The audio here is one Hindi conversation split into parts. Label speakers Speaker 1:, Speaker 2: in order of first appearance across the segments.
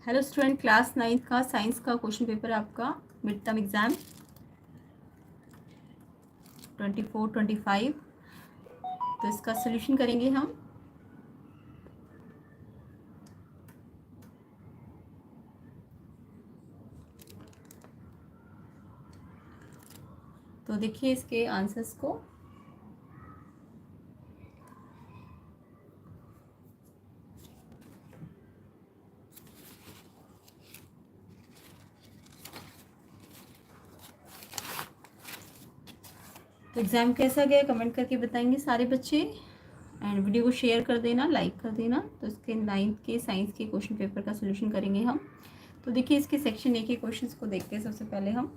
Speaker 1: हेलो स्टूडेंट, क्लास 9 का साइंस का क्वेश्चन पेपर है आपका मिड टर्म एग्जाम 24-25। तो इसका सोल्यूशन करेंगे हम। तो देखिए इसके आंसर्स को। तो एग्ज़ाम कैसा गया कमेंट करके बताएंगे सारे बच्चे, एंड वीडियो को शेयर कर देना, लाइक कर देना। तो इसके 9th के साइंस के क्वेश्चन पेपर का सोल्यूशन करेंगे हम। तो देखिए इसके सेक्शन ए के क्वेश्चंस को देखते हैं सबसे पहले हम।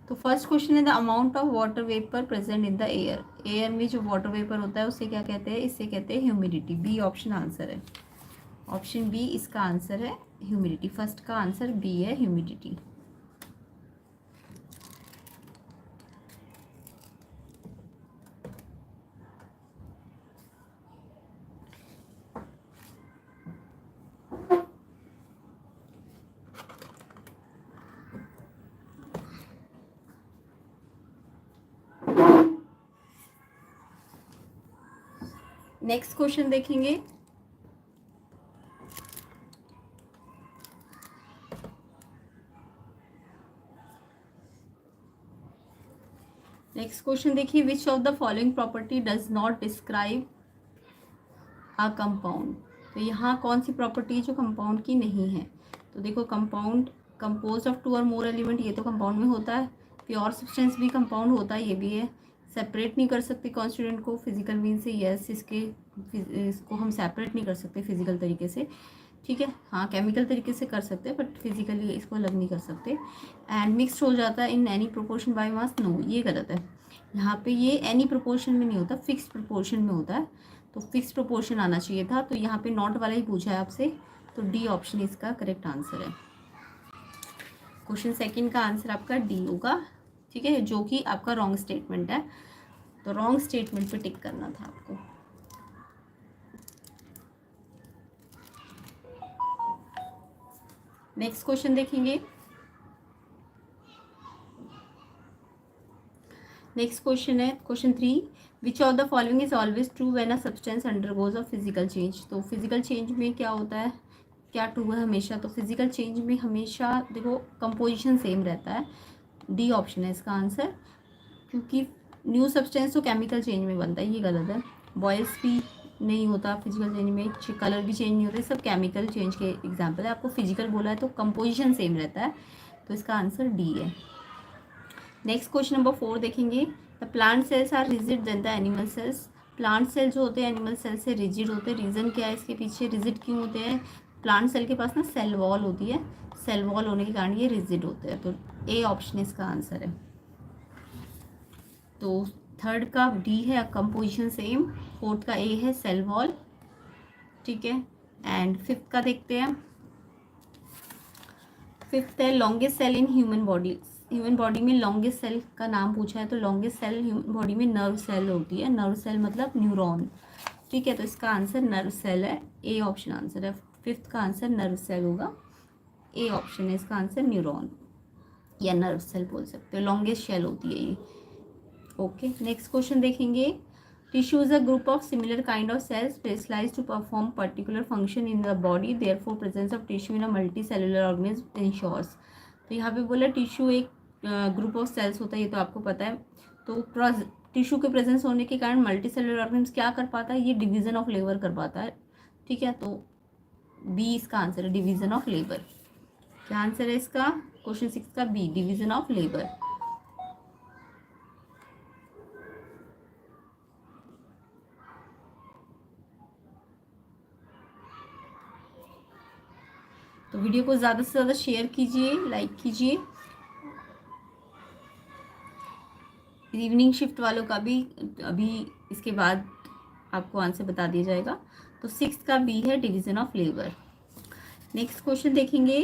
Speaker 1: तो फर्स्ट क्वेश्चन है the amount of water vapour present in the air. Air में जो वाटर वेपर होता है उसे क्या कहते हैं? इससे कहते हैं ह्यूमिडिटी। बी ऑप्शन आंसर है। ऑप्शन बी इसका आंसर है ह्यूमिडिटी। फर्स्ट का आंसर बी है, ह्यूमिडिटी। नेक्स्ट क्वेश्चन देखेंगे। नेक्स्ट क्वेश्चन देखिए, which of the following property does not describe a compound. तो यहाँ कौन सी प्रॉपर्टी है जो कंपाउंड की नहीं है? तो देखो, कंपाउंड कंपोज ऑफ 2 और मोर एलिमेंट, ये तो कंपाउंड में होता है। प्योर सब्सटेंस भी कंपाउंड होता है, ये भी है। सेपरेट नहीं कर सकते कॉन्स्टिट्यूएंट को फिजिकल मीन से, यस इसको हम सेपरेट नहीं कर सकते फिजिकल तरीके से, ठीक है। हाँ, केमिकल तरीके से कर सकते हैं बट फिजिकली इसको अलग नहीं कर सकते। एंड मिक्सड हो जाता है in any proportion by mass, no ये गलत है। यहाँ पे ये एनी प्रोपोर्शन में नहीं होता, फिक्स प्रोपोर्शन में होता है। तो फिक्स प्रोपोर्शन आना चाहिए था, तो यहाँ पे नॉट वाला ही पूछा है आपसे। तो डी ऑप्शन इसका करेक्ट आंसर है। क्वेश्चन सेकंड का आंसर आपका डी होगा, ठीक है, जो कि आपका रॉन्ग स्टेटमेंट है। तो रॉन्ग स्टेटमेंट पे टिक करना था आपको। नेक्स्ट क्वेश्चन देखेंगे। नेक्स्ट क्वेश्चन है question 3, which of the following is always true when a substance undergoes a physical change. तो फिजिकल चेंज में क्या होता है, क्या ट्रू है हमेशा? तो फिजिकल चेंज में हमेशा देखो कंपोजिशन सेम रहता है। डी ऑप्शन है इसका आंसर, क्योंकि न्यू सब्सटेंस तो केमिकल चेंज में बनता है, ये गलत है। बॉयल्स भी नहीं होता फिजिकल चेंज में, कलर भी चेंज नहीं होते, सब केमिकल चेंज के एग्जाम्पल है। आपको फिजिकल बोला है तो कंपोजिशन सेम रहता है, तो इसका आंसर डी है। नेक्स्ट क्वेश्चन नंबर 4 देखेंगे। The plant cells are rigid than the animal cells. Plant cell जो होते हैं एनिमल सेल से रिजिड होते हैं। रीज़न क्या है इसके पीछे, रिजिड क्यों होते हैं? प्लांट सेल के पास ना सेल वॉल होती है, सेल वॉल होने के कारण ये रिजिड होते हैं। तो ए ऑप्शन इसका आंसर है। तो थर्ड का डी है कंपोजिशन सेम, फोर्थ का ए है सेल वॉल, ठीक है। एंड फिफ्थ का देखते हैं। फिफ्थ है longest cell in human body. Human body में लॉन्गेस्ट सेल का नाम पूछा है, तो लॉन्गेस्ट सेल ह्यूमन बॉडी में नर्व सेल होती है। नर्व सेल मतलब न्यूरॉन, ठीक है। तो इसका आंसर नर्व सेल है, ए ऑप्शन आंसर है। फिफ्थ का आंसर नर्व सेल होगा, ए ऑप्शन है इसका आंसर, न्यूरॉन या नर्व सेल बोल सकते हो। लॉन्गेस्ट सेल होती है ये, ओके। नेक्स्ट क्वेश्चन देखेंगे। Tissue is a group of similar kind of cells specialised to perform particular function in the body, therefore presence of tissue in a multi cellular organism ensures. तो यहाँ पे बोला टिश्यू एक ग्रुप ऑफ सेल्स होता है, ये तो आपको पता है। तो टिश्यू के प्रेजेंस होने के कारण मल्टी सेलुलर ऑर्गेनिज्म क्या कर पाता है? ये डिवीजन ऑफ लेबर कर पाता है, ठीक है। तो बी इसका आंसर है, डिवीजन ऑफ लेबर। क्या आंसर है इसका? क्वेश्चन 6 का बी, डिवीजन ऑफ लेबर। तो वीडियो को ज़्यादा से ज़्यादा शेयर कीजिए, लाइक कीजिए। इवनिंग शिफ्ट वालों का भी अभी इसके बाद आपको आंसर बता दिया जाएगा। तो 6 का बी है, division of labour. Next question देखेंगे।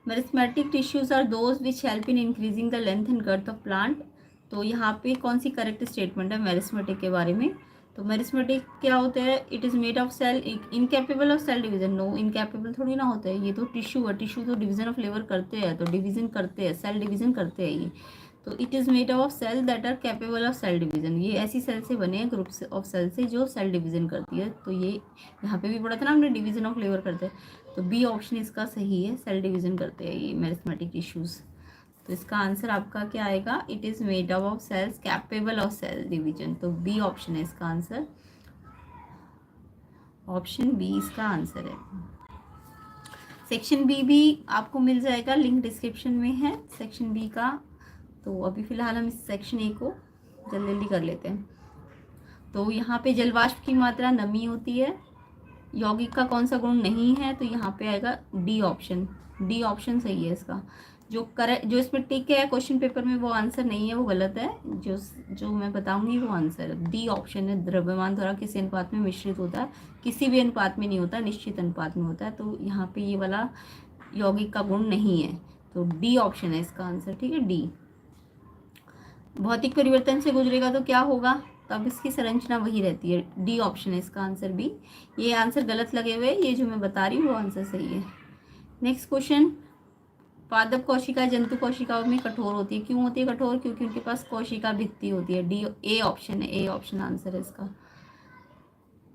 Speaker 1: Meristematic tissues are those which help in increasing the length and girth of plant. तो यहाँ पे कौन सी करेक्ट स्टेटमेंट है मेरिस्मेटिक के बारे में? तो मेरिस्मेटिक क्या होता है? It is made of cell incapable of cell division. No, incapable थोड़ी ना होता है, ये तो टिश्यू है, टिश्यू तो डिवीजन ऑफ लेबर करते हैं, तो डिवीजन करते हैं, सेल डिवीजन करते हैं ये। तो it is made of cell that are capable of cell division. ये ऐसी सेल से बने हैं, ग्रुप ऑफ सेल से जो सेल डिवीजन करती है। तो ये यहाँ पे भी पढ़ा था ना हमने, डिवीजन ऑफ लेबर करते हैं। तो बी ऑप्शन इसका सही है, सेल डिवीजन करते हैं ये मेरिस्मेटिक टिश्यूज़। तो इसका आंसर आपका क्या आएगा? It is made up of cells capable of cell division. तो बी ऑप्शन है इसका आंसर, ऑप्शन बी इसका आंसर है। सेक्शन बी भी आपको मिल जाएगा, लिंक डिस्क्रिप्शन में है सेक्शन बी का। तो अभी फ़िलहाल हम इस सेक्शन ए को जल्दी जल्दी कर लेते हैं। तो यहाँ पे जलवाष्प की मात्रा नमी होती है। यौगिक का कौन सा गुण नहीं है? तो यहाँ पे आएगा डी ऑप्शन, डी ऑप्शन सही है इसका। जो इसमें टिक है क्वेश्चन पेपर में वो आंसर नहीं है, वो गलत है। जो मैं बताऊंगी वो आंसर है, डी ऑप्शन है। द्रव्यमान द्वारा किसी अनुपात में मिश्रित होता है, किसी भी अनुपात में नहीं होता, निश्चित अनुपात में होता है। तो यहाँ पे ये वाला यौगिक का गुण नहीं है, तो डी ऑप्शन है इसका आंसर, ठीक है, डी। भौतिक परिवर्तन से गुजरेगा तो क्या होगा? तब इसकी संरचना वही रहती है, डी ऑप्शन है इसका आंसर बी। ये आंसर गलत लगे हुए, ये जो मैं बता रही हूँ वो आंसर सही है। नेक्स्ट क्वेश्चन, पादप कोशिका जंतु कोशिकाओं में कठोर होती है। क्यों होती है कठोर? क्योंकि उनके पास कोशिका भित्ति होती है। डी, ए ऑप्शन है, ए ऑप्शन आंसर है इसका।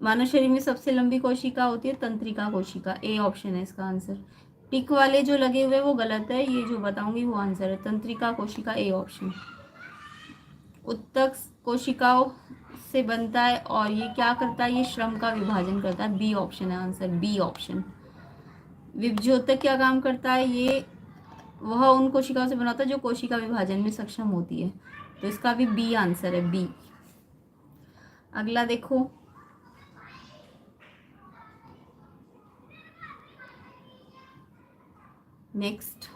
Speaker 1: मानव शरीर में सबसे लंबी कोशिका होती है तंत्रिका कोशिका, ए ऑप्शन है इसका आंसर। टिक वाले जो लगे हुए वो गलत है, ये जो बताऊंगी वो आंसर है, तंत्रिका कोशिका, ए ऑप्शन। उत्तक कोशिकाओं से बनता है और ये क्या करता है? ये श्रम का विभाजन करता है, बी ऑप्शन है आंसर, बी ऑप्शन। विभज्योतक क्या काम करता है? ये वह उन कोशिकाओं से बनाता है जो कोशिका विभाजन में सक्षम होती है। तो इसका भी बी आंसर है, बी। अगला देखो, नेक्स्ट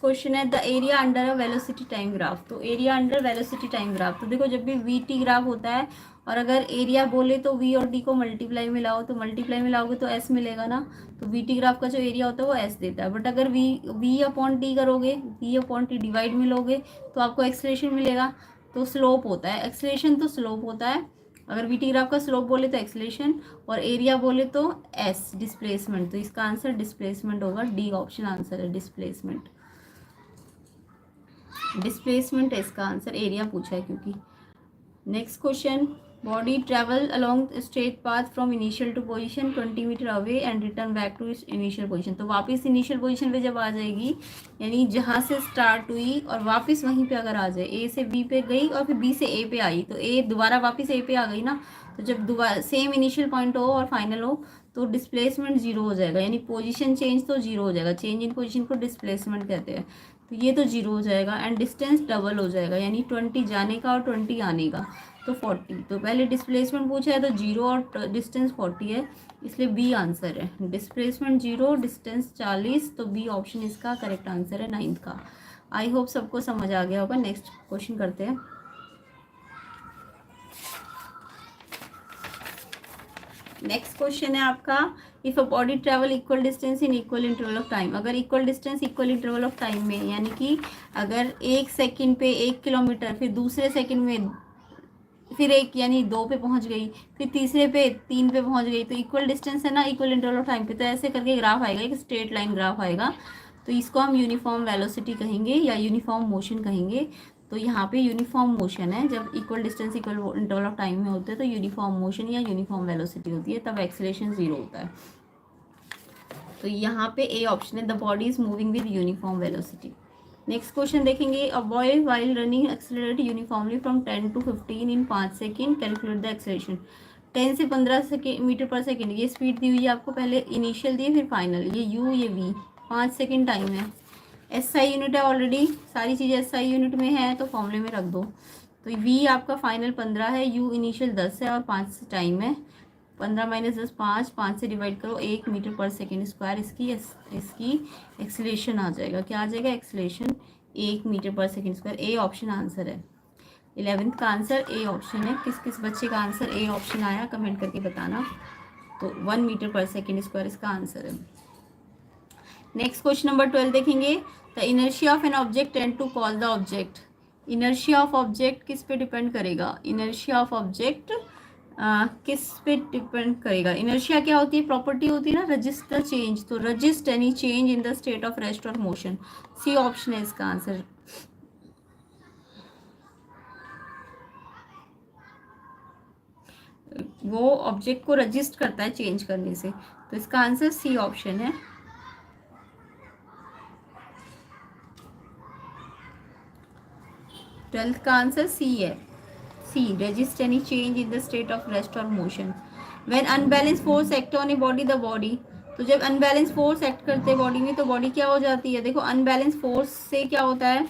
Speaker 1: क्वेश्चन है the area under a velocity time graph. तो area under velocity time graph, तो देखो जब भी वी टी ग्राफ होता है और अगर एरिया बोले तो वी और डी को मल्टीप्लाई में लाओ, तो मल्टीप्लाई में लाओगे तो एस मिलेगा ना। तो वी टी ग्राफ का जो एरिया होता है वो एस देता है। बट अगर वी अपॉन टी करोगे, वी अपॉन टी डिवाइड में लोगे तो आपको एक्सेलरेशन मिलेगा। तो स्लोप होता है, एक्सेलरेशन तो स्लोप होता है। अगर वी टी ग्राफ का स्लोप बोले तो एक्सेलरेशन, और एरिया बोले तो एस डिस्प्लेसमेंट। तो इसका आंसर डिस्प्लेसमेंट होगा, डी ऑप्शन आंसर है, डिस्प्लेसमेंट। डिस्प्लेसमेंट है इसका आंसर, एरिया पूछा है क्योंकि। Next question, body travel along straight path from initial to position 20 metre away and return back to initial position. तो वापस इनिशियल पोजीशन पे जब आ जाएगी, यानी जहाँ से स्टार्ट हुई और वापस वहीं पे अगर आ जाए, ए से बी पे गई और फिर बी से ए पे आई, तो ए दोबारा वापस ए पे आ गई ना। तो जब दोबारा सेम इनिशियल पॉइंट हो और फाइनल हो तो डिस्प्लेसमेंट जीरो हो जाएगा, यानी पोजीशन चेंज तो जीरो हो जाएगा। चेंज इन पोजीशन को डिस्प्लेसमेंट कहते हैं। तो ये तो जीरो हो जाएगा एंड डिस्टेंस डबल हो जाएगा, यानी 20 जाने का और 20 आने का, तो 40। तो पहले डिस्प्लेसमेंट पूछा है तो जीरो और डिस्टेंस 40 है, इसलिए बी आंसर है। डिस्प्लेसमेंट जीरो, डिस्टेंस 40, तो बी ऑप्शन इसका करेक्ट आंसर है 9th का। आई होप सबको समझ आ गया होगा। नेक्स्ट क्वेश्चन करते हैं। नेक्स्ट क्वेश्चन है आपका, if a body travel equal distance in equal interval of time. अगर equal distance equal interval of time में, यानी कि अगर 1 सेकंड पे 1 किलोमीटर, फिर दूसरे सेकंड में फिर 1 यानी 2 पे पहुंच गई, फिर तीसरे पे 3 पे पहुंच गई, तो इक्वल डिस्टेंस है ना, इक्वल इंटरवल ऑफ टाइम पे। तो ऐसे करके ग्राफ आएगा, एक स्ट्रेट लाइन ग्राफ आएगा। तो इसको हम यूनिफॉर्म वेलोसिटी कहेंगे या यूनिफॉर्म मोशन कहेंगे। तो यहाँ पे यूनिफॉर्म मोशन है, जब equal distance equal interval of time में होते हैं तो यूनिफॉर्म मोशन या यूनिफॉर्म वेलोसिटी होती है, तब एक्सेलरेशन जीरो होता है। तो यहाँ पे ए ऑप्शन है, the body is moving with uniform velocity. Next question देखेंगे, a boy while running accelerate uniformly from 10 to 15 in 5 second, calculate the acceleration. 10 से 15 मीटर पर सेकेंड ये स्पीड दी हुई है आपको, पहले इनिशियल दी है फिर फाइनल, ये यू ये वी, 5 सेकेंड टाइम है। एसआई यूनिट है, ऑलरेडी सारी चीज़ें एसआई यूनिट में है तो फॉर्मूले में रख दो। तो वी आपका फाइनल 15 है, यू इनिशियल 10 है और 5 टाइम है। 15 - 10 5, 5 से डिवाइड करो, 1 मीटर पर सेकेंड स्क्वायर इसकी एक्सेलरेशन आ जाएगा। क्या आ जाएगा? Acceleration 1 metre per second square, ए ऑप्शन आंसर है। 11th का आंसर ए ऑप्शन है। किस किस बच्चे का आंसर ए ऑप्शन आया कमेंट करके बताना। तो 1 मीटर पर सेकेंड स्क्वायर इसका आंसर है। नेक्स्ट क्वेश्चन नंबर 12 देखेंगे। The inertia of an object tend to call the object. Inertia of object किस पे डिपेंड करेगा? इनर्शिया ऑफ ऑब्जेक्ट किस पे डिपेंड करेगा? इनर्शिया क्या होती है? प्रॉपर्टी होती है ना रजिस्ट द चेंज। तो resist any change in the state of rest और मोशन। सी ऑप्शन है इसका आंसर। वो ऑब्जेक्ट को रजिस्ट करता है चेंज करने से, तो इसका आंसर सी ऑप्शन है। ट्वेल्थ का आंसर सी है। C, resist any change in the state of rest और motion. When unbalance force act on a body the body. तो जब अनबैलेंस फोर्स एक्ट करते हैं बॉडी में तो बॉडी क्या हो जाती है? देखो अनबैलेंस फोर्स से क्या होता है?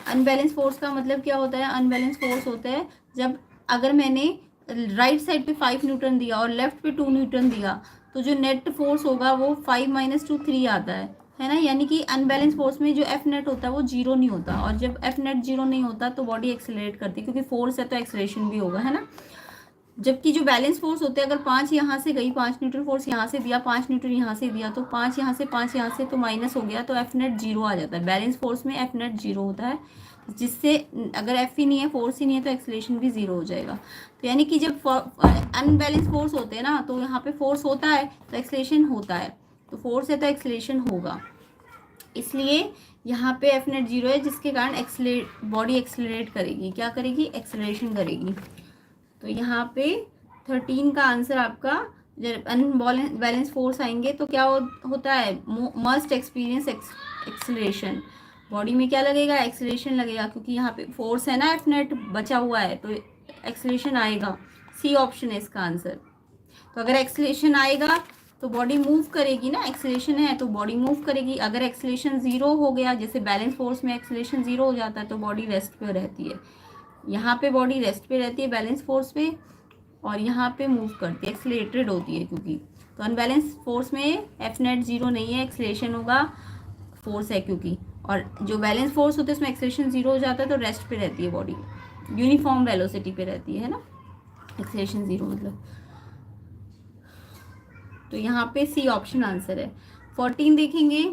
Speaker 1: अनबैलेंस फोर्स का मतलब क्या होता है? अनबैलेंस फोर्स होता है जब अगर मैंने राइट साइड पे 5 न्यूटन दिया और लेफ्ट पे 2 न्यूटन दिया तो जो नेट फोर्स होगा वो 5 - 2 3 आता है ना। यानी कि अनबैलेंस फोर्स में जो एफ नेट होता है वो जीरो नहीं होता, और जब एफ नेट जीरो नहीं होता तो बॉडी एक्सेलरेट करती है, क्योंकि फोर्स है तो एक्सेलरेशन भी होगा, है ना। जबकि जो बैलेंस फोर्स होते हैं, अगर 5 यहाँ से गई, 5 न्यूटन फोर्स यहाँ से दिया, 5 न्यूटन यहाँ से दिया, तो 5 यहाँ से 5 यहाँ से तो माइनस हो गया, तो एफ नेट जीरो आ जाता है। बैलेंस फोर्स में एफ नेट जीरो होता है, जिससे अगर एफ ही नहीं है, फोर्स ही नहीं है, तो एक्सेलरेशन भी जीरो हो जाएगा। तो यानी कि जब अनबैलेंस फोर्स होते हैं ना, तो यहाँ पे फोर्स होता है तो एक्सेलरेशन होता है, तो फोर्स है तो एक्सेलरेशन होगा, इसलिए यहाँ पे एफ नेट जीरो है, जिसके कारण बॉडी एक्सेलरेट करेगी। क्या करेगी? एक्सेलरेशन करेगी। तो यहाँ पे 13 का आंसर आपका, जब अनबैलेंस फोर्स आएंगे तो क्या होता है? Must experience acceleration. बॉडी में क्या लगेगा? एक्सेलरेशन लगेगा, क्योंकि यहाँ पे फोर्स है ना, एफ नेट बचा हुआ है, तो एक्सेलरेशन आएगा। सी ऑप्शन है इसका आंसर। तो अगर एक्सेलरेशन आएगा तो बॉडी मूव करेगी ना, एक्सेलरेशन है तो बॉडी मूव करेगी। अगर एक्सेलरेशन जीरो हो गया, जैसे बैलेंस फोर्स में एक्सेलरेशन जीरो हो जाता है, तो बॉडी रेस्ट पे रहती है। यहाँ पे बॉडी रेस्ट पे रहती है बैलेंस फोर्स पे, और यहाँ पे मूव करती है, एक्सेलरेटेड होती है, क्योंकि तो अनबैलेंस फोर्स में एफ नेट जीरो नहीं है, एक्सेलरेशन होगा, फोर्स है क्योंकि। और जो बैलेंस फोर्स होते हैं उसमें एक्सेलरेशन जीरो हो जाता है, तो रेस्ट पे रहती है बॉडी, यूनिफॉर्म वेलोसिटी पे रहती है ना, एक्सेलरेशन जीरो मतलब। तो यहाँ पे सी ऑप्शन आंसर है। 14 देखेंगे।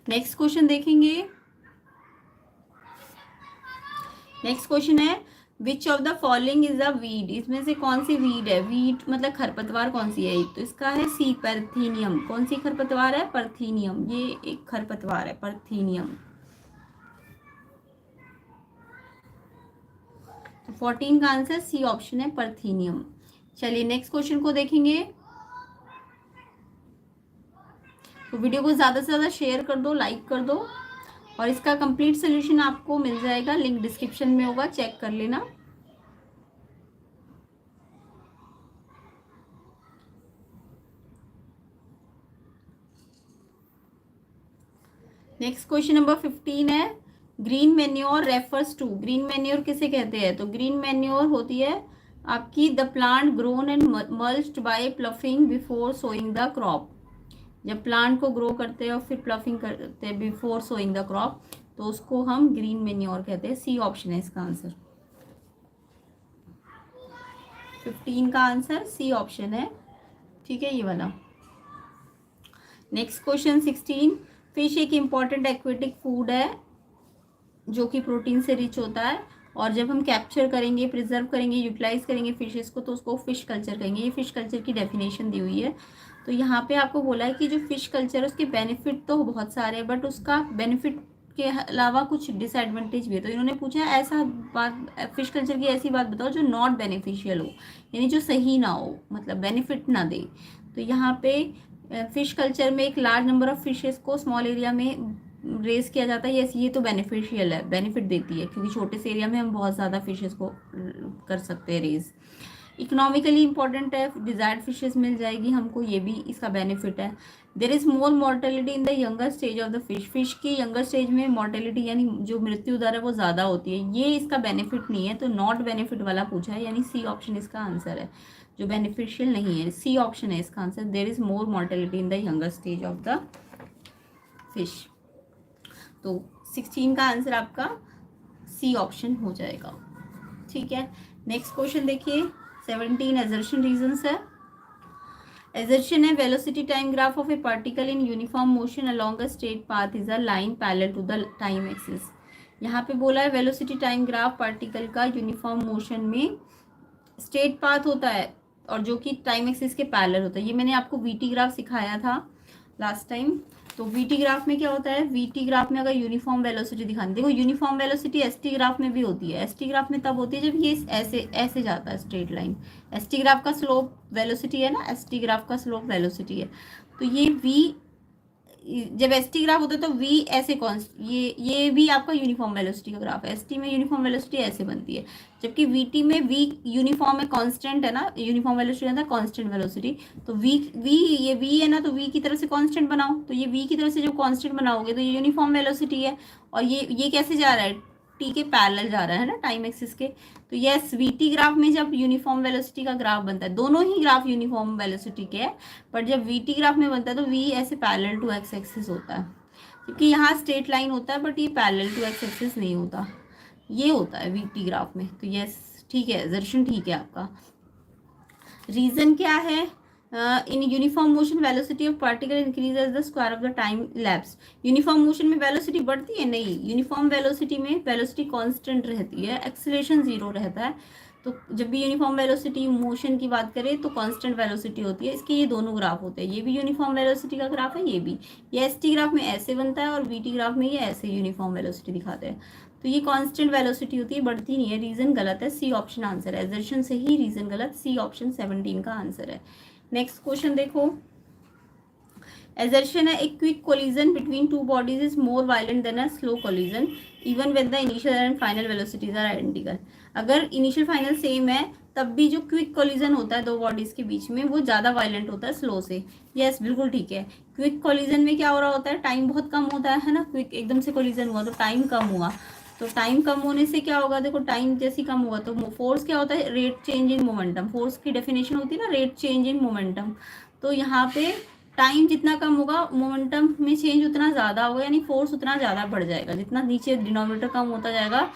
Speaker 1: नेक्स्ट क्वेश्चन देखेंगे। नेक्स्ट क्वेश्चन है which of the following is a weed. इसमें से कौन सी वीड है? वीड मतलब खरपतवार कौन सी है? तो इसका है सी, परथीनियम। कौन सी खरपतवार है? परथीनियम। ये एक खरपतवार है, परथीनियम। तो 14 का आंसर सी ऑप्शन है, परथीनियम। चलिए नेक्स्ट क्वेश्चन को देखेंगे। तो वीडियो को ज़्यादा से ज़्यादा शेयर कर दो, लाइक कर दो, और इसका कंप्लीट सोल्यूशन आपको मिल जाएगा, लिंक डिस्क्रिप्शन में होगा, चेक कर लेना। नेक्स्ट क्वेश्चन नंबर 15 है green manure refers to. Green manure किसे कहते हैं? तो ग्रीन मैन्योर होती है आपकी the plant grown and mulched by ploughing before sowing the crop. जब प्लांट को ग्रो करते हैं और फिर प्लफिंग करते हैं बिफोर सोइंग द क्रॉप, तो उसको हम ग्रीन मैन्योर कहते हैं। सी ऑप्शन है इसका आंसर। 15 का आंसर सी ऑप्शन है, ठीक है, ये वाला। Next question 16। फिश एक इम्पॉर्टेंट एक्वेटिक फूड है जो कि प्रोटीन से रिच होता है, और जब हम कैप्चर करेंगे, प्रिजर्व करेंगे, यूटिलाइज करेंगे फिशेस को, तो उसको फिश कल्चर कहेंगे। ये फिश कल्चर की डेफिनेशन दी हुई है। तो यहाँ पे आपको बोला है कि जो फिश कल्चर है उसके बेनिफिट तो बहुत सारे हैं, बट उसका बेनिफिट के अलावा कुछ डिसएडवांटेज भी है। तो इन्होंने पूछा है ऐसा बात, फिश कल्चर की ऐसी बात बताओ जो नॉट बेनिफिशियल हो, यानी जो सही ना हो, मतलब बेनिफिट ना दे। तो यहाँ पे फिश कल्चर में एक लार्ज नंबर ऑफ फिशेस को स्मॉल एरिया में रेस किया जाता है। यस, ये तो बेनिफिशियल है, बेनिफिट देती है, क्योंकि छोटे से एरिया में हम बहुत ज़्यादा फिशेस को कर सकते हैं रेस। इकोनॉमिकली इंपॉर्टेंट है, डिजायर्ड फिशेस मिल जाएगी हमको, ये भी इसका बेनिफिट है। There is more mortality in the younger stage of the fish, fish की यंगर स्टेज में मॉर्टेलिटी यानी जो मृत्यु दर है वो ज़्यादा होती है, ये इसका बेनिफिट नहीं है, तो नॉट बेनिफिट वाला पूछा है, यानी सी ऑप्शन इसका आंसर है, जो बेनिफिशियल नहीं है, सी ऑप्शन है इसका answer. There is more mortality in the younger stage of the fish. तो 16 का आंसर आपका सी ऑप्शन हो जाएगा। ठीक है, नेक्स्ट क्वेश्चन देखिए 17 एजर्शन रीजंस है। एजर्शन है velocity time graph of a particle in uniform motion along a straight path is a line parallel to the time axis. यहाँ पे बोला है वेलोसिटी टाइम ग्राफ पार्टिकल का यूनिफॉर्म मोशन में स्ट्रेट पाथ होता है और जो कि टाइम एक्सिस के पैरेलल होता है। ये मैंने आपको वीटी ग्राफ सिखाया था लास्ट टाइम। तो वीटी ग्राफ में क्या होता है, वीटी ग्राफ में अगर यूनिफॉर्म वेलोसिटी दिखानी, देखो यूनिफॉर्म वेलोसिटी एसटी ग्राफ में भी होती है। एसटी ग्राफ में तब होती है जब ये ऐसे ऐसे जाता है स्ट्रेट लाइन। एसटी ग्राफ का स्लोप वेलोसिटी है ना, एसटी ग्राफ का स्लोप वेलोसिटी है। तो ये वी जब एसटी ग्राफ होता है तो वी ऐसे ये भी आपका यूनिफॉर्म वेलोसिटी का ग्राफ है। एसटी में यूनिफॉर्म वेलोसिटी ऐसे बनती है, जबकि वीटी में वी यूनिफॉर्म है, कांस्टेंट है ना, यूनिफॉर्म वेलोसिटी होता है कांस्टेंट वेलोसिटी। तो ये वी है ना, तो वी की तरफ से कांस्टेंट बनाओ, तो ये वी की तरफ से जो कांस्टेंट बनाओगे तो ये यूनिफॉर्म वेलोसिटी है। और ये कैसे जा रहा है, टी के पैरेलल जा रहा है ना टाइम एक्सिस के। तो यस वीटी ग्राफ में जब यूनिफॉर्म वेलोसिटी का ग्राफ बनता है, दोनों ही ग्राफ यूनिफॉर्म वेलोसिटी के हैं, पर जब वीटी ग्राफ में बनता है तो वी ऐसे पैरेलल टू एक्स एक्सिस होता है, क्योंकि यहाँ स्ट्रेट लाइन होता है बट ये पैरेलल टू एक्स एक्सिस नहीं होता, ये होता है वीटी ग्राफ में। तो यस ठीक है, एजर्शन ठीक है आपका। रीजन क्या है, in uniform motion velocity of particle increase as the square of the time lapse. Uniform motion में वेलोसिटी बढ़ती है नहीं, यूनिफॉर्म वेलोसिटी में वेलोसिटी कांस्टेंट रहती है, एक्सीलरेशन जीरो रहता है। तो जब भी यूनिफॉर्म वेलोसिटी मोशन की बात करें तो कांस्टेंट वेलोसिटी होती है। इसके ये दोनों ग्राफ होते हैं, ये भी यूनिफॉर्म वेलोसिटी का ग्राफ है, ये भी। ये एसटी ग्राफ में ऐसे बनता है और वीटी ग्राफ में ये ऐसे यूनिफॉर्म वेलोसिटी दिखाते हैं। तो ये कांस्टेंट वेलोसिटी होती है, बढ़ती नहीं है। रीजन गलत है, सी ऑप्शन आंसर है। एजर्शन से ही रीजन गलत, सी ऑप्शन 17 का आंसर है। नेक्स्ट क्वेश्चन देखो, एजर्शन है, एक quick collision between two bodies is more violent than a slow collision even with the initial and final velocities are identical. अगर इनिशियल फाइनल सेम है तब भी जो क्विक कोलिजन होता है दो बॉडीज के बीच में वो ज़्यादा वायलेंट होता है स्लो से। यस बिल्कुल ठीक है। क्विक कोलिजन में क्या हो रहा होता है, टाइम बहुत कम होता है ना, क्विक एकदम से कोलिजन हुआ तो टाइम कम हुआ, तो टाइम कम होने से क्या होगा, देखो टाइम जैसे कम हुआ तो फोर्स क्या होता है, rate change in momentum. Force की डेफिनेशन होती है ना रेट चेंज इन मोमेंटम। तो यहाँ पे टाइम जितना कम होगा मोमेंटम में चेंज उतना ज़्यादा होगा, यानी फोर्स उतना ज़्यादा बढ़ जाएगा। जितना नीचे डिनोमिनेटर कम होता जाएगा,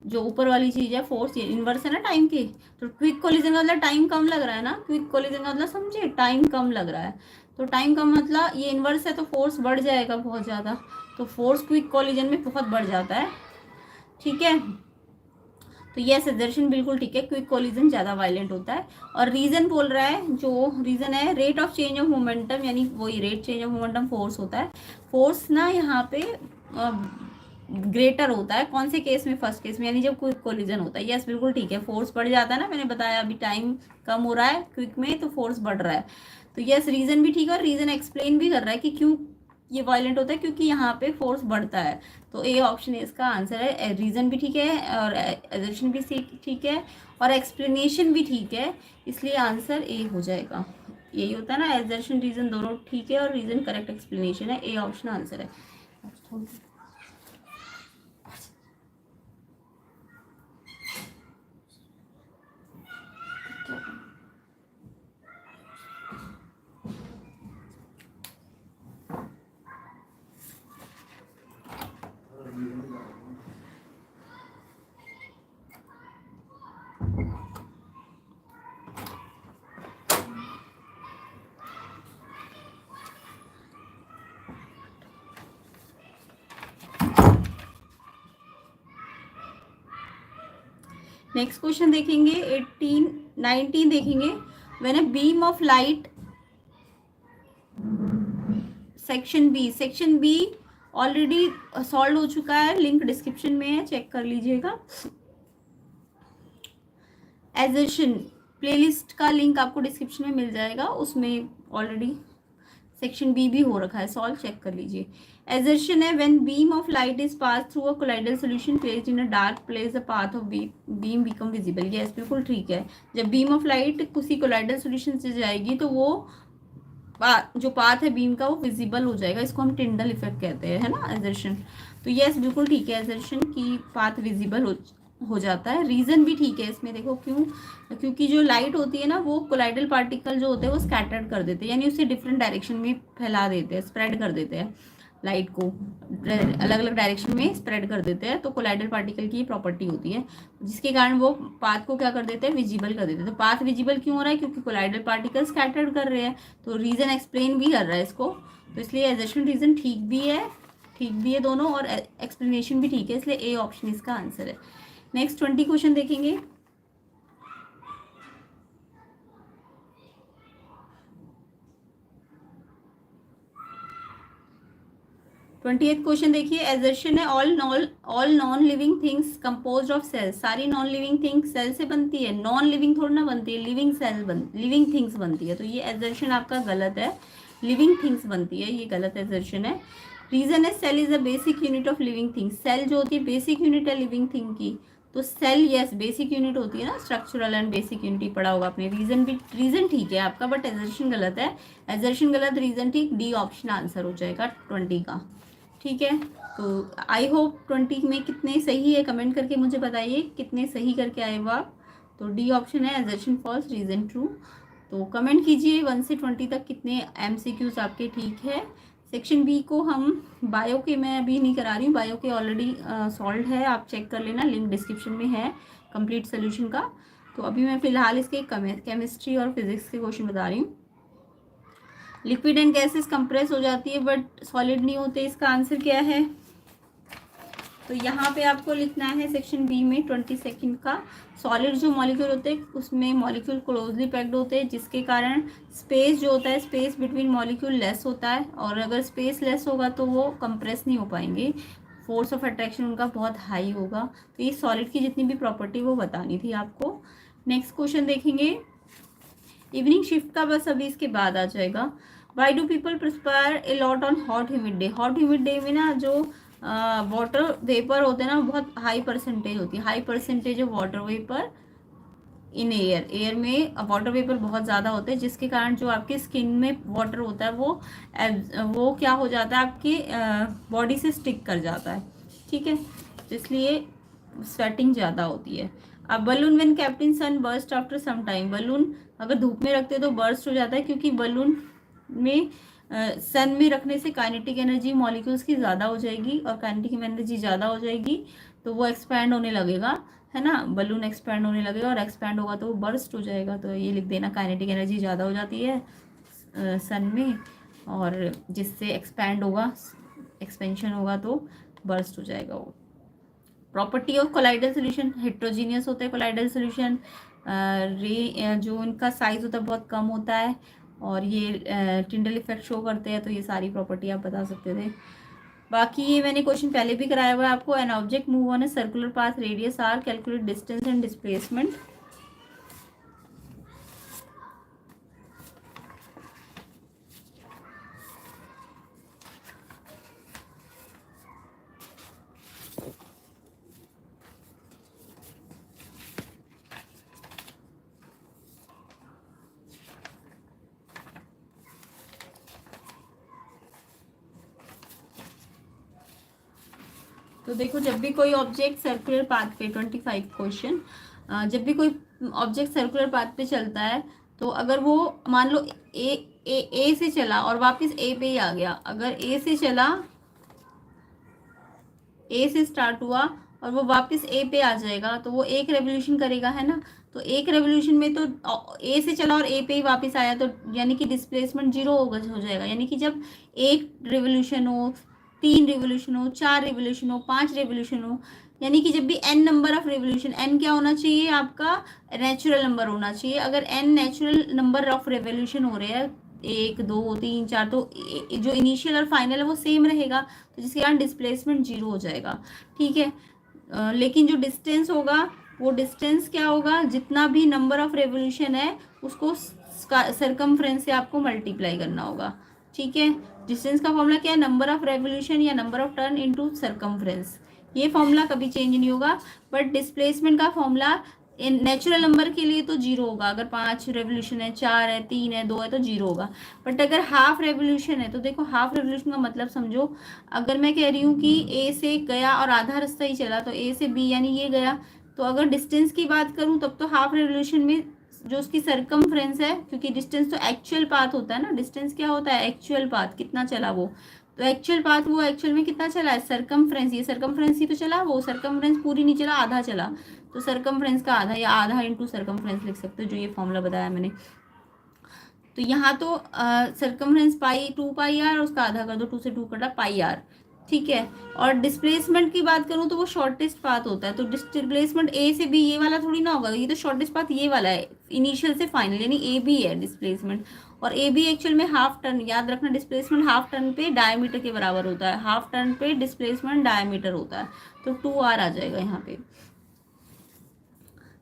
Speaker 1: जो ऊपर वाली चीज़ है फोर्स इनवर्स है ना टाइम की। तो क्विक कोलिजन का मतलब टाइम कम लग रहा है ना, क्विक कोलिजन का मतलब समझे टाइम कम लग रहा है। तो टाइम कम मतलब ये इनवर्स है तो फोर्स बढ़ जाएगा बहुत ज़्यादा, तो फोर्स क्विक कोलिजन में बहुत बढ़ जाता है। ठीक है, तो ये सजेशन बिल्कुल ठीक है, क्विक कोलिजन ज़्यादा वायलेंट होता है। और रीज़न बोल रहा है, जो रीज़न है rate of change of momentum, यानी वही rate change of momentum force होता है। फोर्स ना यहाँ पे ग्रेटर होता है, कौन से केस में, फर्स्ट केस में, यानी जब क्विक कोलिजन होता है। यस बिल्कुल ठीक है, फोर्स बढ़ जाता है ना, मैंने बताया अभी टाइम कम हो रहा है क्विक में तो फोर्स बढ़ रहा है। तो यस रीज़न भी ठीक है, और रीज़न एक्सप्लेन भी कर रहा है कि क्यों ये वायलेंट होता है, क्योंकि यहाँ पे फोर्स बढ़ता है। तो ए ऑप्शन इसका आंसर है। रीज़न भी ठीक है और एजर्शन भी ठीक है और एक्सप्लेनेशन भी ठीक है, इसलिए आंसर ए हो जाएगा। यही होता है ना, एजर्शन रीज़न दोनों ठीक है और रीज़न करेक्ट एक्सप्लेनेशन है, ए ऑप्शन आंसर है। नेक्स्ट क्वेश्चन देखेंगे 18 19 देखेंगे। When a beam of light, section B already solve हो चुका है, लिंक डिस्क्रिप्शन में है, चेक कर लीजिएगा। एजर्शन प्लेलिस्ट का लिंक आपको डिस्क्रिप्शन में मिल जाएगा, उसमें ऑलरेडी सेक्शन बी भी हो रखा है, सॉल्व चेक कर लीजिए। एजर्शन है when beam of light is pass through a colloidal solution placed in a dark place the path of beam become visible. Yes, बिल्कुल ठीक है। जब बीम ऑफ लाइट किसी कोलाइडल सॉल्यूशन से जाएगी तो वो जो पाथ है बीम का वो विजिबल हो जाएगा। इसको हम टिंडल इफेक्ट कहते हैं, है ना, एजर्शन। तो यस, बिल्कुल ठीक है, एजर्शन की पाथ विजिबल हो जाता है। रीज़न भी ठीक है इसमें, देखो क्यों, क्योंकि जो लाइट होती है ना वो कोलाइडल पार्टिकल जो होते हैं वो स्कैटर्ड कर देते हैं, यानी उसे डिफरेंट डायरेक्शन में फैला देते हैं, स्प्रेड कर देते हैं, लाइट को अलग अलग डायरेक्शन में स्प्रेड कर देते हैं। तो कोलाइडल पार्टिकल की ये प्रॉपर्टी होती है, जिसके कारण वो पाथ को क्या कर देते हैं, विजिबल कर देते हैं। तो पाथ विजिबल क्यों हो रहा है, क्योंकि कोलाइडल पार्टिकल स्कैटर्ड कर रहे हैं। तो रीज़न एक्सप्लेन भी कर रहा है इसको, तो इसलिए एजर्शन रीज़न ठीक भी है दोनों, और एक्सप्लेनेशन भी ठीक है, इसलिए ए ऑप्शन इसका आंसर है। नेक्स्ट 20 क्वेश्चन देखेंगे। क्वेश्चन देखिए, एजर्शन है all non living things composed of cells. सारी नॉन लिविंग थिंग्स सेल से बनती है, नॉन लिविंग थोड़ी ना बनती है, लिविंग थिंग्स बनती है। तो ये एजर्शन आपका गलत है, लिविंग थिंग्स बनती है, ये गलत एजर्शन है। रीजन है cell is a basic unit of living things. Cell जो होती है बेसिक यूनिट है लिविंग थिंग की, तो सेल यस बेसिक यूनिट होती है ना, स्ट्रक्चरल एंड बेसिक यूनिटी पढ़ा होगा आपने। रीजन ठीक है आपका, बट एजर्शन गलत है। एजर्शन गलत, रीजन ठीक, डी ऑप्शन आंसर हो जाएगा 20 का। ठीक है, तो आई होप 20 में कितने सही है, कमेंट करके मुझे बताइए कितने सही करके आए हो आप। तो डी ऑप्शन है, एजर्शन फॉल्स, रीजन ट्रू। तो कमेंट कीजिए 1 से 20 तक कितने एमसीक्यूज आपके ठीक है। सेक्शन बी को हम बायो के, मैं अभी नहीं करा रही हूँ, बायो के ऑलरेडी सॉल्व है, आप चेक कर लेना, लिंक डिस्क्रिप्शन में है कंप्लीट सोल्यूशन का। तो अभी मैं फिलहाल इसके केमिस्ट्री और फिजिक्स के क्वेश्चन बता रही हूँ। लिक्विड एंड गैसेस कंप्रेस हो जाती है बट सॉलिड नहीं होते, इसका आंसर क्या है। तो यहाँ पे आपको लिखना है सेक्शन बी में 22 का, सॉलिड जो मॉलिक्यूल होते हैं उसमें मॉलिक्यूल क्लोजली पैक्ड होते हैं, जिसके कारण स्पेस जो होता है, स्पेस बिटवीन मॉलिक्यूल लेस होता है, और अगर स्पेस लेस होगा तो वो कंप्रेस नहीं हो पाएंगे, फोर्स ऑफ अट्रैक्शन उनका बहुत हाई होगा। तो ये सॉलिड की जितनी भी प्रॉपर्टी वो बतानी थी आपको। नेक्स्ट क्वेश्चन देखेंगे, इवनिंग शिफ्ट का बस अभी इसके बाद आ जाएगा। Why do people perspire a lot on hot humid day. Hot humid day में ना जो वाटर वेपर होते हैं ना, बहुत हाई परसेंटेज होती है, high percentage of water vapour in air में वाटर वेपर बहुत ज़्यादा होते हैं, जिसके कारण जो आपकी स्किन में वाटर होता है वो क्या हो जाता है, आपकी बॉडी से स्टिक कर जाता है। ठीक है, तो इसलिए स्वेटिंग ज़्यादा होती है। अब balloon when kept in sun burst after some time. Balloon अगर धूप में रखते हैं तो बर्स्ट हो जाता है, क्योंकि बलून में सन में रखने से काइनेटिक एनर्जी मॉलिक्यूल्स की ज़्यादा हो जाएगी, और काइनेटिक एनर्जी ज़्यादा हो जाएगी तो वो एक्सपैंड होने लगेगा, है ना, बलून एक्सपैंड होने लगेगा, और एक्सपैंड होगा तो वो बर्स्ट हो जाएगा। तो ये लिख देना, काइनेटिक एनर्जी ज़्यादा हो जाती है सन में, और जिससे एक्सपैंड होगा, एक्सपेंशन होगा तो बर्स्ट हो जाएगा वो। Property of colloidal solution, heterogeneous होता है कोलाइडल सोल्यूशन, जो उनका साइज होता है बहुत कम होता है, और ये टिंडल इफेक्ट शो करते हैं। तो ये सारी प्रॉपर्टी आप बता सकते थे। बाकी ये मैंने क्वेश्चन पहले भी कराया हुआ है आपको। An object move on a circular path radius R, calculate distance and displacement. तो देखो, जब भी कोई ऑब्जेक्ट सर्कुलर पाथ पे 25 क्वेश्चन, जब भी कोई ऑब्जेक्ट सर्कुलर पाथ पे चलता है, तो अगर वो मान लो ए से चला और वापस ए पे ही आ गया, अगर ए से चला, ए से स्टार्ट हुआ और वो वापस ए पे आ जाएगा, तो वो एक रेवोल्यूशन करेगा, है ना। तो एक रेवोल्यूशन में तो ए से चला और ए पे ही वापस आया, तो यानी कि डिस्प्लेसमेंट 0 हो जाएगा। यानी कि जब एक रेवोल्यूशन हो, 3 रेवोल्यूशन हो, 4 रेवोल्यूशन हो, 5 रेवोल्यूशन हो, यानी कि जब भी n number of revolution, n क्या होना चाहिए आपका, नेचुरल नंबर होना चाहिए। अगर n natural number of revolution हो रहे हैं, 1 2 3 4, तो जो इनिशियल और फाइनल है वो सेम रहेगा, तो जिसके कारण डिस्प्लेसमेंट 0 हो जाएगा। ठीक है, लेकिन जो डिस्टेंस होगा, वो डिस्टेंस क्या होगा, जितना भी नंबर ऑफ रेवोल्यूशन है उसको सरकमफ्रेंस से आपको मल्टीप्लाई करना होगा। ठीक है। डिस्टेंस का फॉर्मूला क्या है, नंबर ऑफ रेवोल्यूशन या number of turn into circumference, ये फॉर्मूला कभी चेंज नहीं होगा। बट डिस्प्लेसमेंट का फॉर्मूला इन नेचुरल नंबर के लिए तो जीरो होगा, अगर 5 रेवोल्यूशन है, 4 है, 3 है, 2 है तो जीरो होगा। बट अगर हाफ रेवोल्यूशन है तो देखो हाफ रेवोल्यूशन का मतलब समझो, अगर मैं कह रही हूँ कि ए से गया और आधा रास्ता ही चला तो ए से बी यानी ये गया, तो अगर डिस्टेंस की बात करूँ तब तो हाफ रेवोल्यूशन में जो उसकी सरकमफ्रेंस है, क्योंकि डिस्टेंस तो एक्चुअल पाथ होता है ना, डिस्टेंस क्या होता है, एक्चुअल पाथ कितना चला वो, तो एक्चुअल पाथ वो एक्चुअल में कितना चला है, सरकमफ्रेंस, ये सरकमफ्रेंस ही तो चला, वो सरकमफ्रेंस पूरी नहीं चला, आधा चला, तो सरकमफ्रेंस का आधा या आधा इंटू सरकमफ्रेंस लिख सकते हो, जो ये फॉर्मूला बताया मैंने। तो यहाँ तो सरकमफ्रेंस पाई 2 पाई आर, उसका आधा कर दो, 2 से 2 कटा पाई आर, ठीक है। और डिस्प्लेसमेंट की बात करूँ तो वो शॉर्टेस्ट पाथ होता है, तो डिस्प्लेसमेंट ए से बी ये वाला थोड़ी ना होगा, ये तो शॉर्टेस्ट पाथ ये वाला है इनिशियल से फाइनल, यानी ए बी है डिस्प्लेसमेंट। और ए बी एक्चुअल में हाफ टर्न, याद रखना डिस्प्लेसमेंट हाफ टर्न पे डायमीटर के बराबर होता है, हाफ टर्न पे डिस्प्लेसमेंट डायमीटर होता है, तो 2 आर आ जाएगा यहाँ पे।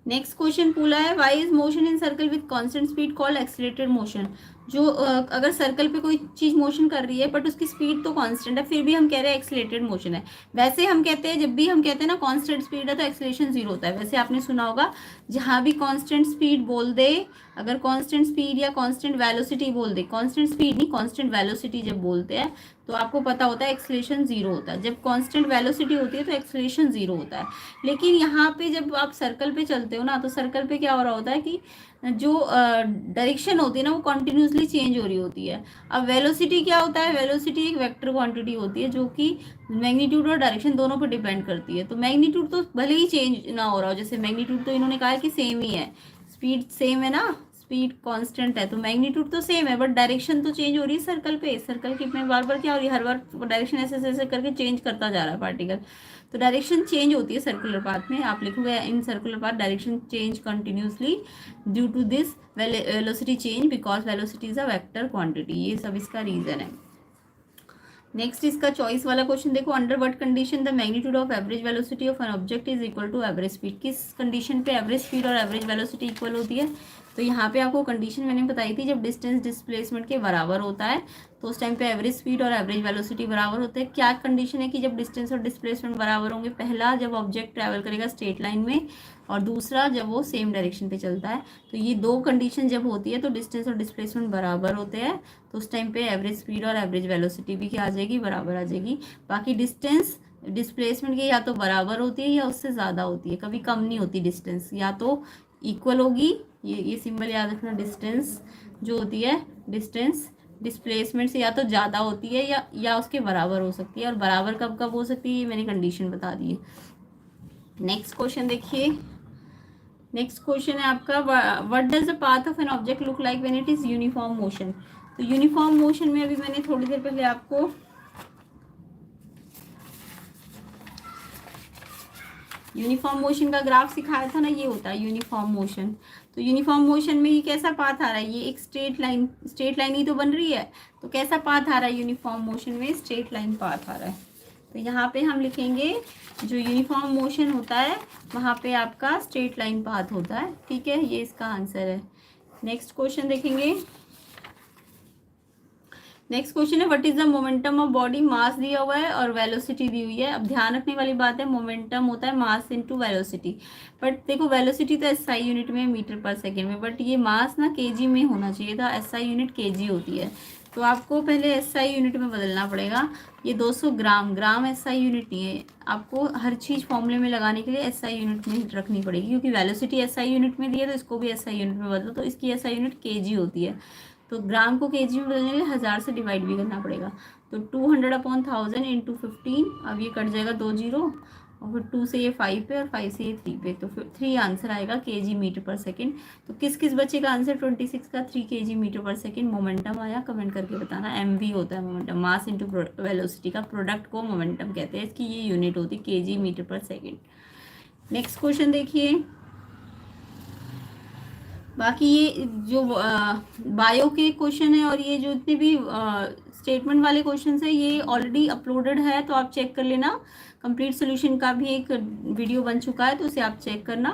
Speaker 1: नेक्स्ट क्वेश्चन पूछा है, why is motion in circle with constant speed called accelerated motion. जो अगर सर्कल पे कोई चीज मोशन कर रही है बट उसकी स्पीड तो कांस्टेंट है, फिर भी हम कह रहे हैं एक्सीलरेटेड मोशन है। वैसे हम कहते हैं, जब भी हम कहते हैं ना कांस्टेंट स्पीड है तो एक्सीलरेशन जीरो होता है, वैसे आपने सुना होगा जहां भी कांस्टेंट स्पीड बोल दे, अगर कांस्टेंट स्पीड या कांस्टेंट वेलोसिटी बोल दे, कांस्टेंट स्पीड नहीं कांस्टेंट वेलोसिटी जब बोलते हैं तो आपको पता होता है एक्सीलरेशन जीरो होता है, जब कांस्टेंट वेलोसिटी होती है तो एक्सीलरेशन जीरो होता है। लेकिन यहाँ पे जब आप सर्कल पे चलते हो ना, तो सर्कल पे क्या हो रहा होता है कि जो डायरेक्शन होती है ना वो कंटिन्यूसली चेंज हो रही होती है। अब वेलोसिटी क्या होता है, वेलोसिटी एक वेक्टर क्वांटिटी होती है जो कि मैग्नीट्यूड और डायरेक्शन दोनों पर डिपेंड करती है। तो मैग्नीट्यूड तो भले ही चेंज ना हो रहा हो, जैसे मैग्नीट्यूड तो इन्होंने कहा है कि सेम ही है, स्पीड सेम है ना, स्पीड कांस्टेंट है, तो मैग्नीट्यूड तो सेम है, बट डायरेक्शन तो चेंज हो रही है सर्कल पे, सर्कल की में बार बार क्या हो रही है, हर बार डायरेक्शन ऐसे ऐसे करके चेंज करता जा रहा है पार्टिकल, तो डायरेक्शन चेंज होती है सर्कुलर पाथ में। आप लिखोगे in circular path direction change continuously due to this velocity change because velocity is a vector quantity, ये सब इसका रीजन है। नेक्स्ट इसका चॉइस वाला क्वेश्चन देखो, under what condition the magnitude of average velocity of an object is equal to average speed, किस कंडीशन पे एवरेज स्पीड और एवरेज वेलोसिटी इक्वल होती है। तो यहाँ पे आपको कंडीशन मैंने बताई थी, जब डिस्टेंस डिस्प्लेसमेंट के बराबर होता है तो उस टाइम पे एवरेज स्पीड और एवरेज वेलोसिटी बराबर होते हैं। क्या कंडीशन है कि जब डिस्टेंस और डिस्प्लेसमेंट बराबर होंगे, पहला जब ऑब्जेक्ट ट्रैवल करेगा स्ट्रेट लाइन में, और दूसरा जब वो सेम डायरेक्शन पे चलता है। तो ये दो कंडीशन जब होती है तो डिस्टेंस और डिस्प्लेसमेंट बराबर होते हैं, तो उस टाइम पे एवरेज स्पीड और एवरेज वेलोसिटी भी क्या आ जाएगी, बराबर आ जाएगी। बाकी डिस्टेंस डिस्प्लेसमेंट की या तो बराबर होती है या उससे ज़्यादा होती है, कभी कम नहीं होती डिस्टेंस, या तो इक्वल होगी, ये सिंबल याद रखना, डिस्टेंस जो होती है डिस्टेंस डिस्प्लेसमेंट से या तो ज़्यादा होती है या उसके बराबर हो सकती है, और बराबर कब कब हो सकती है ये मैंने कंडीशन बता दी है। नेक्स्ट क्वेश्चन देखिए, नेक्स्ट क्वेश्चन है आपका, what does the path of an object look like when it is uniform motion. तो यूनिफॉर्म मोशन में अभी मैंने थोड़ी देर पहले आपको यूनिफॉर्म मोशन का ग्राफ सिखाया था ना, ये होता है यूनिफॉर्म मोशन। तो यूनिफॉर्म मोशन में ये कैसा पाथ आ रहा है, ये एक स्ट्रेट लाइन ही तो बन रही है, तो कैसा पाथ आ रहा है यूनिफॉर्म मोशन में, स्ट्रेट लाइन पाथ आ रहा है। तो यहाँ पे हम लिखेंगे जो यूनिफॉर्म मोशन होता है वहाँ पे आपका स्ट्रेट लाइन पाथ होता है, ठीक है, ये इसका आंसर है। नेक्स्ट क्वेश्चन देखेंगे, नेक्स्ट क्वेश्चन है what is the momentum of body, mass दिया हुआ है और वेलोसिटी दी हुई है। अब ध्यान रखने वाली बात है, मोमेंटम होता है मास इनटू वेलोसिटी, बट देखो वेलोसिटी तो एसआई यूनिट में, मीटर पर सेकेंड में, बट ये मास ना केजी में होना चाहिए था, एसआई यूनिट केजी होती है, तो आपको पहले एसआई यूनिट में बदलना पड़ेगा। ये 200 ग्राम, ग्राम एसआई यूनिट नहीं है, आपको हर चीज़ फॉर्मूले में लगाने के लिए एसआई यूनिट में रखनी पड़ेगी, क्योंकि वेलोसिटी एसआई यूनिट में दी है तो इसको भी एसआई यूनिट में बदलो, तो इसकी एसआई यूनिट केजी होती है। तो ग्राम को केजी में बदलने के लिए 1000 से डिवाइड भी करना पड़ेगा, तो 200/1000 इंटू 15, अब ये कट जाएगा 2 जीरो, और फिर 2 से ये 5 पे और 5 से ये 3 पे, तो फिर 3 आंसर आएगा केजी मीटर पर सेकेंड। तो किस किस बच्चे का आंसर 26 का 3 KG metre per second momentum आया, कमेंट करके बताना। एमवी होता है मोमेंटम, मास इंटू वेलोसिटी का प्रोडक्ट को मोमेंटम कहते हैं, इसकी ये यूनिट होती है KG metre per second. Next question देखिए, बाकी ये जो बायो के क्वेश्चन है और ये जो इतने भी स्टेटमेंट वाले क्वेश्चन है ये ऑलरेडी अपलोडेड है, तो आप चेक कर लेना। कंप्लीट सोल्यूशन का भी एक वीडियो बन चुका है, तो उसे आप चेक करना।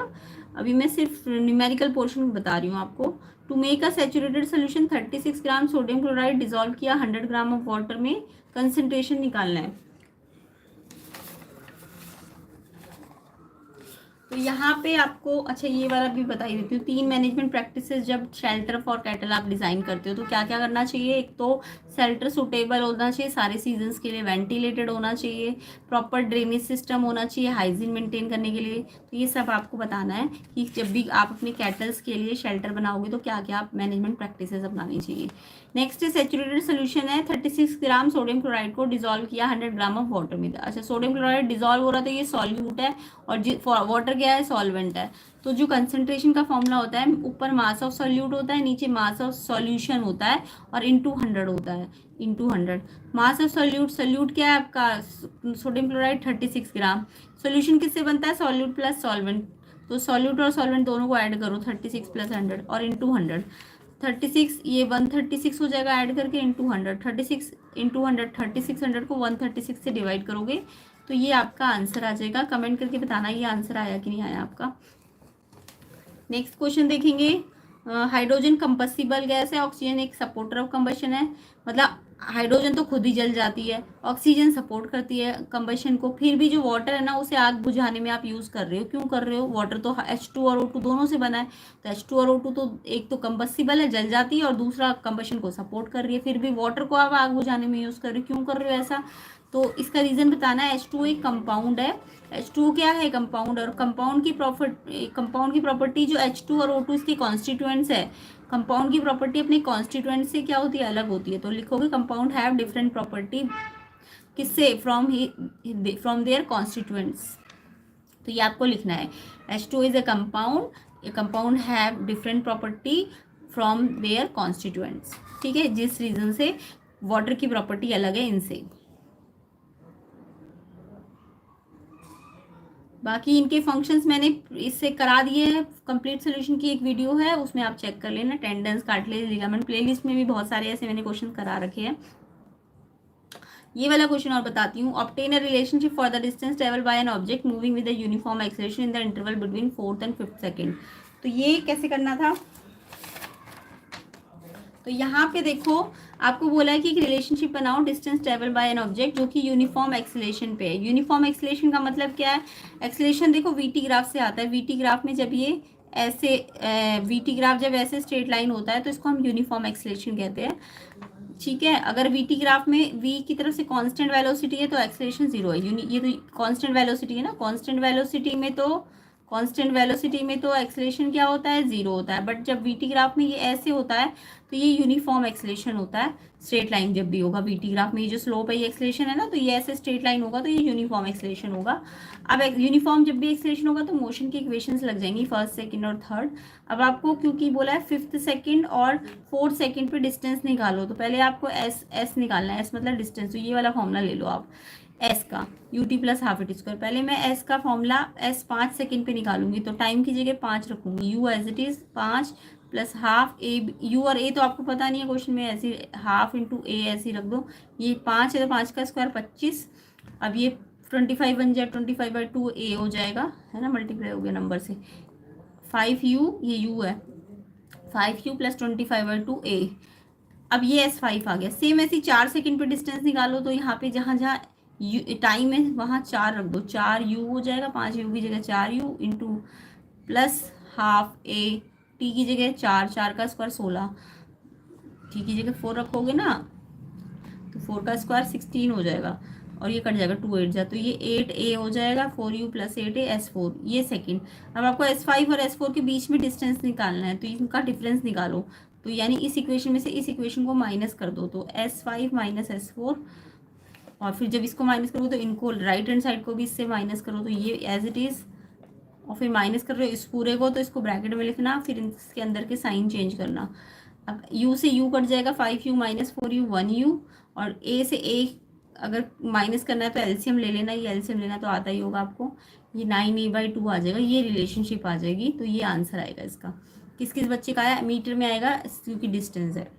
Speaker 1: अभी मैं सिर्फ न्यूमेरिकल पोर्शन बता रही हूँ आपको। To make a saturated solution 36 gram sodium chloride dissolve किया 100 ग्राम ऑफ वाटर में, कंसंट्रेशन निकालना है। तो यहाँ पे आपको, अच्छा ये वाला भी बता ही देती हूँ, 3 मैनेजमेंट प्रैक्टिसेस जब शेल्टर फॉर कैटल आप डिज़ाइन करते हो तो क्या क्या करना चाहिए। एक तो शेल्टर सुटेबल होना चाहिए सारे सीजन्स के लिए, वेंटिलेटेड होना चाहिए, प्रॉपर ड्रेनेज सिस्टम होना चाहिए हाइजीन मेंटेन करने के लिए। तो ये सब आपको बताना है कि जब भी आप अपने कैटल्स के लिए शेल्टर बनाओगे तो क्या क्या मैनेजमेंट प्रैक्टिसेस अपनानी चाहिए। नेक्स्ट सैचुरेटेड सोल्यूशन है, 36 ग्राम सोडियम क्लोराइड को डिजोल्व किया 100 ग्राम ऑफ वाटर में। अच्छा सोडियम क्लोराइड डिजोल्व हो रहा था, ये सॉल्यूट है, और वाटर क्या है, सॉल्वेंट है। तो जो कंसंट्रेशन का फॉर्मूला होता है, ऊपर मास ऑफ सॉल्यूट होता है, नीचे मास ऑफ सॉल्यूशन होता है, और इंटू 100 होता है, इंटू 100। मास ऑफ सॉल्यूट क्या है आपका, सोडियम क्लोराइड 36 ग्राम। सॉल्यूशन किससे बनता है, सॉल्यूट प्लस सॉल्वेंट। तो सॉल्यूट और सॉल्वेंट दोनों को ऐड करो, 36 प्लस 100 और इंटू 100। 36 ये 136 हो जाएगा ऐड करके, इंटू 100। 36 इंटू 100, 3600 को 136 से डिवाइड करोगे तो ये आपका आंसर आ जाएगा। कमेंट करके बताना ये आंसर आया कि नहीं आया आपका। नेक्स्ट क्वेश्चन देखेंगे। हाइड्रोजन कंबस्टिबल गैस है, ऑक्सीजन एक सपोर्टर ऑफ कंबशन है। मतलब हाइड्रोजन तो खुद ही जल जाती है, ऑक्सीजन सपोर्ट करती है कंबशन को। फिर भी जो वाटर है ना उसे आग बुझाने में आप यूज़ कर रहे हो, क्यों कर रहे हो, वाटर तो H2 और O2 दोनों से बना है। तो H2 और O2 तो एक तो कंबस्टिबल है, जल जाती है, और दूसरा कंबशन को सपोर्ट कर रही है। फिर भी वाटर को आप आग बुझाने में यूज़ कर रहे हो, क्यों कर रहे हो ऐसा। तो इसका रीज़न बताना है। H2 एक कंपाउंड है, H2 क्या है, कंपाउंड। और कंपाउंड की प्रॉपर्टी जो H2 और O2 इसके कॉन्स्टिट्यूएंट्स है, कंपाउंड की प्रॉपर्टी अपने कॉन्स्टिट्यूएंट से क्या होती है, अलग होती है। तो लिखोगे कंपाउंड हैव डिफरेंट प्रॉपर्टी, किससे, फ्रॉम देयर कॉन्स्टिट्यूएंट्स। तो ये आपको लिखना है, H2 is a compound have different property from their constituents. ठीक है, जिस रीजन से वाटर की प्रॉपर्टी अलग है इनसे। बाकी इनके फंक्शंस मैंने इससे करा दिए हैं, कंप्लीट सोल्यूशन की एक वीडियो है उसमें आप चेक कर लेना। टेंडेंस, कार्टिलेज, लिगामेंट, प्लेलिस्ट में भी बहुत सारे ऐसे मैंने क्वेश्चन करा रखे हैं। ये वाला क्वेश्चन और बताती हूँ। Obtain a relationship for the distance travel by an object moving with a uniform acceleration in the interval between 4th and 5th second. तो ये कैसे करना था, तो यहाँ पे देखो आपको बोला है कि एक रिलेशनशिप बनाओ distance travel by an object जो कि यूनिफॉर्म एक्सेलरेशन पे है। यूनिफॉर्म एक्सेलरेशन का मतलब क्या है, एक्सेलरेशन देखो वीटी ग्राफ से आता है। वीटी ग्राफ में जब ये ऐसे वीटी ग्राफ जब ऐसे स्ट्रेट लाइन होता है तो इसको हम यूनिफॉर्म एक्सेलरेशन कहते हैं। ठीक है, अगर वीटी ग्राफ में वी की तरफ से कांस्टेंट वेलोसिटी है तो एक्सेलरेशन 0 है। ये तो कांस्टेंट वेलोसिटी है ना, कांस्टेंट वेलोसिटी में तो एक्सेलरेशन क्या होता है, 0 होता है। बट जब वीटी ग्राफ में ये ऐसे होता है तो ये यूनिफॉर्म एक्सेलरेशन होता है। स्ट्रेट लाइन जब भी होगा वीटी ग्राफ में, ये जो स्लोप है ये एक्सेलरेशन है ना, तो ये ऐसे स्ट्रेट लाइन होगा तो ये यूनिफॉर्म एक्सेलरेशन होगा। अब यूनिफॉर्म जब भी एक्सेलरेशन होगा तो मोशन की इक्वेशंस लग जाएंगी, फर्स्ट, सेकंड और थर्ड। अब आपको क्योंकि बोला है 5th सेकंड और 4th सेकंड पे डिस्टेंस निकालो, तो पहले आपको एस निकालना है। एस मतलब डिस्टेंस, तो ये वाला फॉर्मूला ले लो आप एस का, ut plus half it square. पहले मैं एस का फॉर्मूला एस 5 सेकंड पे निकालूंगी, तो टाइम की जगह 5 रखूंगी, u as it is 5 plus half A. U और ए तो आपको पता नहीं है, क्वेश्चन में ऐसी हाफ इंटू ए ऐसी रख दो। ये 5 है तो 5 का स्क्वायर 25। अब ये 25 बन जाए, 25/2 ए हो जाएगा, है ना, मल्टीप्लाई हो गया नंबर से। 5u, ये u है, 5u प्लस 25/2 ए। अब ये S5 आ गया। सेम ऐसी 4 सेकंड पे डिस्टेंस निकालो, तो यहाँ पे जहाँ जहाँ टाइम है वहाँ 4 रख दो, 4u हो जाएगा, 5u की जगह 4u इंटू प्लस हाफ ए। टी की जगह 4, 4 का स्क्वायर 16, टी की जगह 4 रखोगे ना तो 4 का स्क्वायर 16 हो जाएगा, और ये कट जाएगा 2 8 जा, तो ये 8a हो जाएगा, 4u प्लस 8a S4, ये सेकंड। अब आपको S5 और S4 के बीच में डिस्टेंस निकालना है, तो इनका डिफरेंस निकालो। तो यानी इस इक्वेशन में से इस इक्वेशन को माइनस कर दो, तो S5 माइनस S4, और फिर जब इसको माइनस करो तो इनको राइट हैंड साइड को भी इससे माइनस करो, तो ये एज इट इज़, और फिर माइनस कर रहे हो इस पूरे को तो इसको ब्रैकेट में लिखना, फिर इसके अंदर के साइन चेंज करना। अब u से u कट जाएगा, 5u माइनस 4u 1u, और a से a अगर माइनस करना है तो एलसीएम ले लेना, ये एलसीएम लेना तो आता ही होगा आपको, ये 9a/2 आ जाएगा, ये रिलेशनशिप आ जाएगी। तो ये आंसर आएगा इसका। किस किस बच्चे का आया, मीटर में आएगा क्योंकि डिस्टेंस है।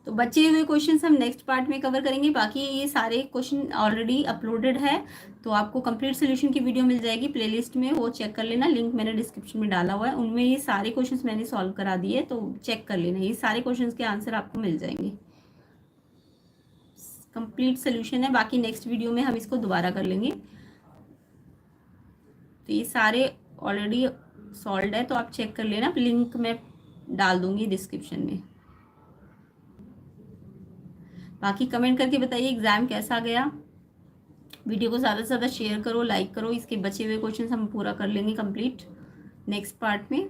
Speaker 1: तो बचे हुए क्वेश्चंस हम नेक्स्ट पार्ट में कवर करेंगे। बाकी ये सारे क्वेश्चन ऑलरेडी अपलोडेड है, तो आपको कंप्लीट सोल्यूशन की वीडियो मिल जाएगी प्लेलिस्ट में, वो चेक कर लेना, लिंक मैंने डिस्क्रिप्शन में डाला हुआ है। उनमें ये सारे क्वेश्चंस मैंने सॉल्व करा दिए, तो चेक कर लेना, ये सारे क्वेश्चंस के आंसर आपको मिल जाएंगे। कंप्लीट सोल्यूशन है, बाकी नेक्स्ट वीडियो में हम इसको दोबारा कर लेंगे। तो ये सारे ऑलरेडी सॉल्व है, तो आप चेक कर लेना, लिंक मैं डाल दूंगी डिस्क्रिप्शन में। बाकी कमेंट करके बताइए एग्ज़ाम कैसा गया। वीडियो को ज़्यादा से ज़्यादा शेयर करो, लाइक करो। इसके बचे हुए क्वेश्चन हम पूरा कर लेंगे कंप्लीट नेक्स्ट पार्ट में।